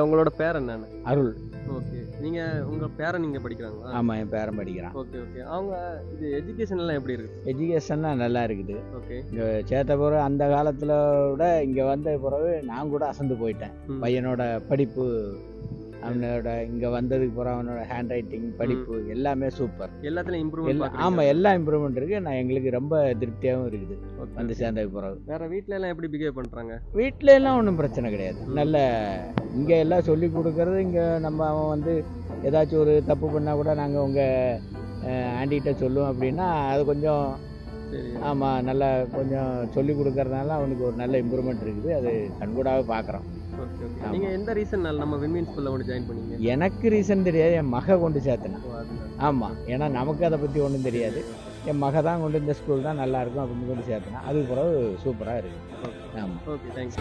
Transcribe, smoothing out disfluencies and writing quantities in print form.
உங்களோட பேர் என்னன்னு? அருள். ஓகே. உங்க பேரன் நீங்க படிக்கிறாங்களா? ஆமாம், என் பேரன் படிக்கிறான். Okay okay. அவங்க இது எஜுகேஷன் எல்லாம் எப்படி இருக்கு? எஜுகேஷன்லாம் நல்லா இருக்குது. ஓகே. இங்கே சேர்த்த பிறகு அந்த காலத்தில் விட இங்கே வந்த பிறகு நான் கூட அசந்து போயிட்டேன். பையனோட படிப்பு, அவனோட இங்கே வந்ததுக்கு பிறகு அவனோட ஹேண்ட் ரைட்டிங், படிப்பு எல்லாமே சூப்பர். எல்லாத்துலயும் இம்ப்ரூவ்மெண்ட். ஆமாம், எல்லா இம்ப்ரூவ்மெண்ட் இருக்குது. நான் எங்களுக்கு ரொம்ப திருப்தியாகவும் இருக்குது வந்து சேர்ந்ததுக்கு பிறகு. வேற வீட்டில எல்லாம் எப்படி பிஹேவ் பண்ணுறாங்க? வீட்டில எல்லாம் ஒன்றும் பிரச்சனை கிடையாது. நல்ல இங்கே எல்லாம் சொல்லி கொடுக்கறது. இங்கே நம்ம அவன் வந்து ஏதாச்சும் ஒரு தப்பு பண்ணால் கூட நாங்கள் உங்கள் ஆண்டிகிட்ட சொல்லுவோம் அப்படின்னா அது கொஞ்சம் ஆமாம் நல்லா கொஞ்சம் சொல்லி கொடுக்கறதுனால அவனுக்கு ஒரு நல்ல இம்ப்ரூவ்மெண்ட் இருக்குது. அது கண்கூடாக பார்க்குறோம். நீங்க எந்த ரீசன்னால நம்ம வின்மீன் ஸ்கூல்ல வந்து ஜாயின் பண்ணீங்க? எனக்கு ரீசன் தெரியாது, என் மக கொண்டு சேர்த்தேன். ஆமாம், ஏன்னா நமக்கு அதை பற்றி ஒன்றும் தெரியாது. என் மக தான் கொண்டு இந்த ஸ்கூல் தான் நல்லா இருக்கும் அப்படின்னு கொண்டு சேர்த்தேன். அதுக்கு பிறகு சூப்பராக இருக்குது. ஆமாம். Okay, thanks.